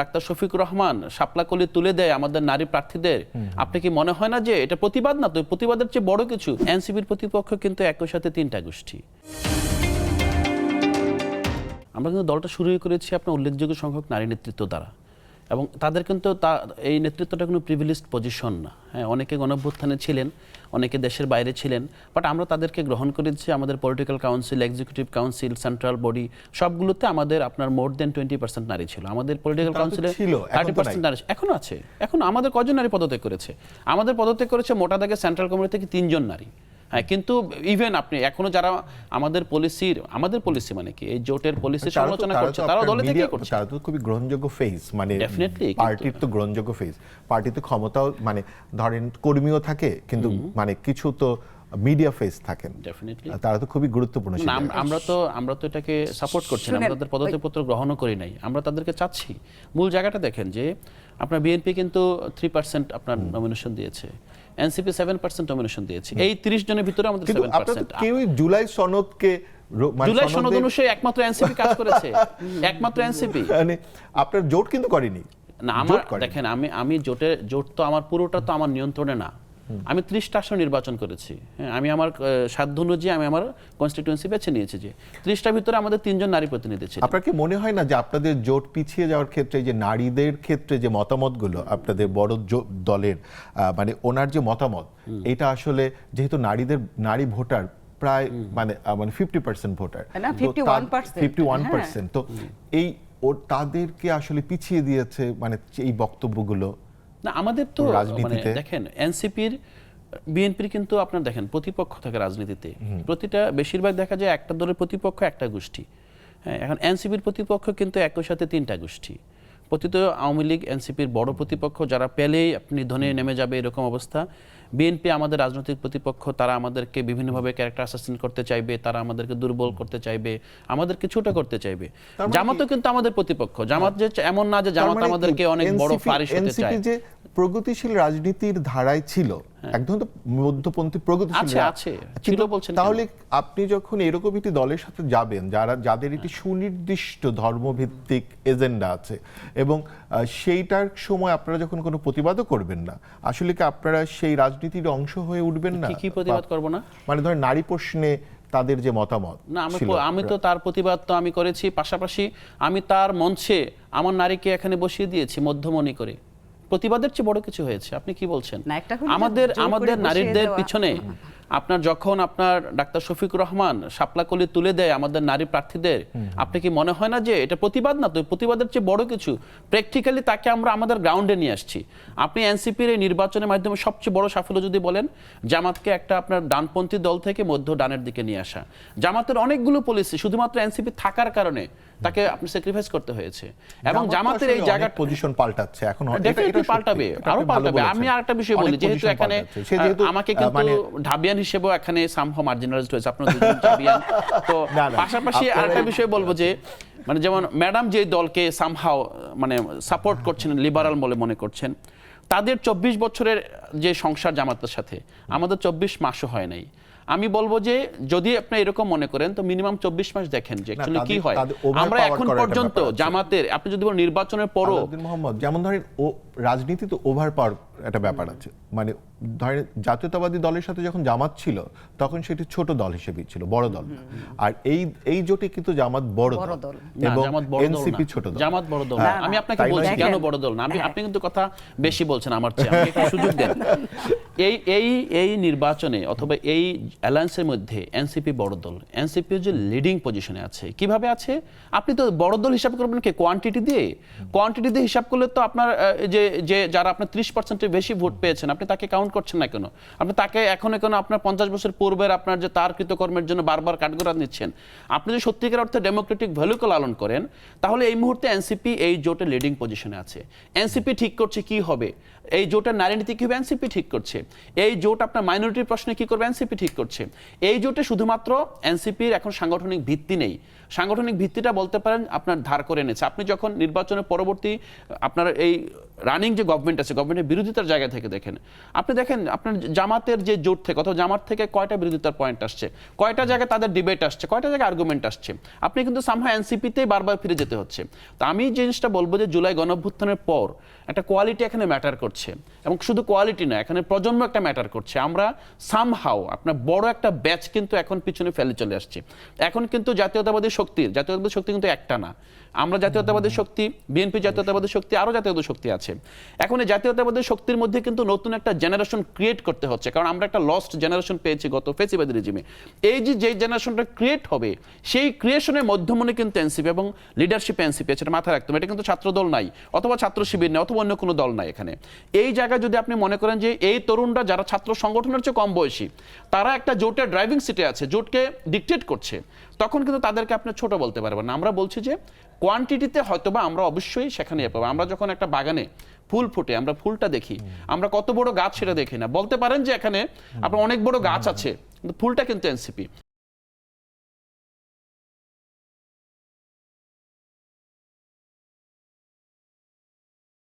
Doctor Shafiqur Rahman Shaplakoli তুলে দেয় আমাদের নারী প্রার্থীদের, আপনি কি মনে হয় না যে এটা প্রতিবাদ না? তো প্রতিবাদের চেয়ে বড় কিছু। এনসিপির প্রতিপক্ষ কিন্তু একই সাথে তিনটা গোষ্ঠী। আমরা কিন্তু দলটা শুরুই করেছি আপনার উল্লেখযোগ্য সংখ্যক নারী নেতৃত্ব দ্বারা, এবং তাদের কিন্তু এই নেতৃত্বটা কোনো প্রিভিলেজড পজিশন না। হ্যাঁ, অনেকে গণঅভ্যুত্থানে ছিলেন, অনেকে দেশের বাইরে ছিলেন, বাট আমরা তাদেরকে গ্রহণ করেছি আমাদের political council, executive council, central body সবগুলোতে আমাদের আপনার মোর দেন 20% নারী ছিল। আমাদের পলিটিক্যাল কাউন্সিলে 30% নারী এখনো আছে। এখন আমাদের কজন নারী পদত্যাগ করেছে? আমাদের পদত্যাগ করেছে মোটা দাগে সেন্ট্রাল কমিটি থেকে 3 জন নারী। হ্যাঁ, কিন্তু ইভেন আপনি এখনো যারা আমাদের পলিসি মানে কি এই জোটের পলিসি সমালোচনা করছে, তারা দলে থেকে করছে। তারা তো খুবই গ্রহণযোগ্য ফেস, মানে পার্টির তো গ্রহণযোগ্য ফেস, পার্টিতে ক্ষমতাও মানে ধরেন কর্মীও থাকে, কিন্তু মানে কিছু তো মিডিয়া ফেস থাকেন, তারা তো খুবই গুরুত্বপূর্ণ। আমরা তো এটাকে সাপোর্ট করছি না, আমরা তাদের পদত্যাগপত্র গ্রহণও করি নাই, আমরা তাদেরকে চাচ্ছি। মূল জায়গাটা দেখেন যে আপনার বিএনপি কিন্তু 3% আপনার নমিনেশন দিয়েছে, এনসিপি 7% নমিনেশন দিয়েছে। এই 30 জনের ভিতরে আমাদের 7%। কেউ জুলাই সনদকে জুলাই সনদ অনুযায়ী একমাত্র এনসিপি কাজ করেছে, একমাত্র এনসিপি। মানে আপনার জোট কিন্তু করেনি না। আমার দেখেন, আমি জোট তো আমার পুরোটা তো আমার নিয়ন্ত্রণে না। আমি 30টা আসন নির্বাচন করেছি। হ্যাঁ, আমি আমার সাধ্য অনুযায়ী আমি আমার কনস্টিটিউয়েন্সি বেছে নিয়েছি যে 30টার ভিতরে আমাদের 3 জন নারী প্রতিনিধি ছিল। আপনার কি মনে হয় না যে আপনাদের জোট পিছিয়ে যাওয়ার ক্ষেত্রে যে নারীদের ক্ষেত্রে যে মতামতগুলো আপনাদের বড় দলের মানে ওনার যে মতামত, এটা আসলে যেহেতু নারী ভোটার প্রায় মানে 50% ভোটার, 51%, তো এই তাদেরকে আসলে পিছিয়ে দিয়েছে মানে এই বক্তব্যগুলো। না, আমাদের তো মানে দেখেন এনসিপির বিএনপির কিন্তু আপনার দেখেন প্রতিপক্ষ থাকে রাজনীতিতে, প্রতিটা বেশিরভাগ দেখা যায় একটা দলের প্রতিপক্ষ একটা গোষ্ঠী। হ্যাঁ, এখন এনসিপির প্রতিপক্ষ কিন্তু একই সাথে 3টা গোষ্ঠী। প্রতিত আওয়ামী লীগ এনসিপির বড় প্রতিপক্ষ, যারা পেলেই আপনি ধনে নেমে যাবে এরকম অবস্থা। বিএনপি আমাদের রাজনৈতিক প্রতিপক্ষ, তারা আমাদেরকে বিভিন্নভাবে ক্যারেক্টার অ্যাসাসিন করতে চাইবে, তারা আমাদেরকে দুর্বল করতে চাইবে, আমাদেরকে ছোট করতে চাইবে। জামাতও কিন্তু আমাদের প্রতিপক্ষ। জামাত যে এমন না যে জামাত আমাদেরকে অনেক বড় ফারিশ হতে চায়। যে প্রগতিশীল রাজনীতির ধারায় ছিল, একদম তো মধ্যপন্থী প্রগতিশীল আছে ছিল বলছেন। তাহলে আপনি যখন এরকম একটি দলের সাথে যাবেন যাদের একটি সুনির্দিষ্ট ধর্মভিত্তিক এজেন্ডা আছে, এবং সেইটার সময় আপনারা যখন কোনো প্রতিবাদও করবেন না, আসলে কি আপনারা সেই রাজনীতির অংশ হয়ে উঠবেন না? কি প্রতিবাদ করব না? মানে ধরেন নারী প্রশ্নে তাদের যে মতামত, না আমি তো তার প্রতিবাদ তো আমি করেছি, পাশাপাশি আমি তার মঞ্চে আমার নারীকে এখানে বসিয়ে দিয়েছি মধ্যমণি করে। প্রতিবাদের চেয়ে বড় কিছু হয়েছে? আপনি কি বলছেন? আমাদের নারীদের পিছনে আপনার যখন আপনার ডাক্তার শফিকুর রহমান শাপলাকলি তুলে দেয় আমাদের নারী প্রার্থীদের, আপনি কি মনে হয় না যে এটা প্রতিবাদ না? তো প্রতিবাদের চেয়ে বড় কিছু। প্র্যাকটিক্যালি তাকে আমরা আমাদের গ্রাউন্ডে নিয়ে আসছি। আপনি এনসিপির এই নির্বাচনের মাধ্যমে সবচেয়ে বড় সাফল্য যদি বলেন, জামাতকে একটা আপনার ডানপন্থী দল থেকে মধ্য ডানের দিকে নিয়ে আসা। জামাতের অনেকগুলো পলিসি শুধুমাত্র এনসিপি থাকার কারণে তাকে আপনি স্যাক্রিফাইস করতে হয়েছে, এবং জামাতের এই জায়গা পজিশন পাল্টাচ্ছে, এখন ডেফিনেটলি পাল্টাবে, আরো পাল্টাবে। আমি আরেকটা বিষয় বলি, যেহেতু এখানে আমাকে কিন্তু ঢাবিয়ান হিসেবেও এখানে সামহাও মার্জিনালাইজড হয়েছে, আপনারা দুজন ঢাবিয়ান। তো পাশাপাশি আরেকটা বিষয় বলবো যে মানে যেমন ম্যাডাম যে দলকে সামহাও মানে সাপোর্ট করছেন, লিবারাল বলে মনে করছেন, তাদের 24 বছরের যে সংসার জামাতের সাথে, আমাদের 24 মাসও হয় নাই। আমি বলবো যে যদি আপনি এরকম মনে করেন তো মিনিমাম 24 মাস দেখেন যে অ্যাকচুয়ালি কি হয়। আমরা এখন পর্যন্ত জামাতের আপনি যদি বলেন নির্বাচনের পরও মোহাম্মদ, যেমন ধরেন রাজনীতি তো ওভার পাওয়ার একটা ব্যাপার আছে, মানে ধরেন জাতীয়তাবাদী দলের সাথে যখন জামাত ছিল তখন সেটি ছোট দল হিসেবে ছিল, বড় দল। আর এই জোটে কিন্তু জামাত বড় দল এবং এনসিপি ছোট দল। জামাত বড় দল না, আমি আপনাকে বলছি কেন বড় দল না। আপনি কিন্তু কথা বেশি বলছেন আমার চেয়ে, আমি একটু সুযোগ দেন। এই নির্বাচনে অথবা এই অ্যালায়েন্সের মধ্যে এনসিপি বড় দল, এনসিপি যে লিডিং পজিশনে আছে। কিভাবে আছে? আপনি তো বড় দল হিসাব করবেন কি কোয়ান্টিটি দিয়ে হিসাব করলে তো আপনার যে যারা আপনার 30%-এর বেশি ভোট পেয়েছেন, আপনি তাকে কাউন্ট করছেন না কেন? আপনি তাকে এখন আপনার 50 বছর পূর্বের আপনার যে তার কৃতকর্মের জন্য বারবার কাঠগড়াত নিচ্ছেন। আপনি যদি সত্যিকার অর্থে ডেমোক্রেটিক ভ্যালুকে লালন করেন, তাহলে এই মুহূর্তে এনসিপি এই জোটে লিডিং পজিশনে আছে। এনসিপি ঠিক করছে কি হবে, এই জোটের নারী নীতি কি হবে এনসিপি ঠিক করছে। এই জোট আপনার মাইনরিটির প্রশ্নে কি করবে এনসিপি ঠিক করছে। এই জোটে শুধুমাত্র এনসিপির এখন সাংগঠনিক ভিত্তি নেই, সাংগঠনিক ভিত্তিটা বলতে পারেন আপনার ধার করে এনেছে। আপনি যখন নির্বাচনের পরবর্তী আপনার এই রানিং যে গভর্নমেন্ট আছে, গভর্নমেন্টের বিরোধিতার জায়গা থেকে দেখেন, আপনি দেখেন আপনার জামাতের যে জোট থেকে অথবা জামাত থেকে কয়টা বিরোধিতার পয়েন্ট আসছে, কয়টা জায়গায় তাদের ডিবেট আসছে, কয়টা জায়গায় আর্গুমেন্ট আসছে। আপনি কিন্তু সামহাও এনসিপিতেই বারবার ফিরে যেতে হচ্ছে। তো আমি জিনিসটা বলবো যে জুলাই গণঅভ্যুত্থানের পর একটা কোয়ালিটি এখানে ম্যাটার করছে, এবং শুধু কোয়ালিটি না, এখানে প্রজন্ম একটা ম্যাটার করছে। আমরা সামহাও আপনার বড় একটা ব্যাচ কিন্তু এখন পিছনে ফেলে চলে আসছে। এখন কিন্তু জাতীয়তাবাদী শক্তি কিন্তু একটা না। আমরা জাতীয়তাবাদী শক্তি, বিএনপি জাতীয়তাবাদী শক্তি, আরো জাতীয়তাবাদী শক্তি আছে। এখন এই জাতীয়তাবাদী শক্তির মধ্যে কিন্তু নতুন একটা জেনারেশন ক্রিয়েট করতে হচ্ছে, কারণ আমরা একটা লস্ট জেনারেশন পেয়েছি গত ফেসিবাদী রেজিমে। এই যে জেনারেশনটা ক্রিয়েট হবে, সেই ক্রিয়েশনের মধ্যমনে কিন্তু এনসিপি এবং লিডারশিপ এনসিপি আছে, এটা মাথায় রাখতে হবে। এটা কিন্তু ছাত্র দল নাই, অথবা ছাত্র শিবির নাই, অথবা অন্য কোনো দল নাই এখানে। এই জায়গায় যদি আপনি মনে করেন যে এই তরুণরা যারা ছাত্র সংগঠনের চেয়ে কম বয়সী, তারা একটা জোটের ড্রাইভিং সিটে আছে, জোটকে ডিকটেট করছে, তখন কিন্তু তাদেরকে আপনি ছোট বলতে পারবেন না। আমরা বলছি যে কোয়ান্টিটিতে হয়তোবা আমরা অবশ্যই সেখানে পাবো। আমরা যখন একটা বাগানে ফুল ফুটে আমরা ফুলটা দেখি, আমরা কত বড় গাছ সেটা দেখি না। বলতে পারেন যে এখানে আপনার অনেক বড় গাছ আছে, কিন্তু ফুলটা কিন্তু এনসিপি।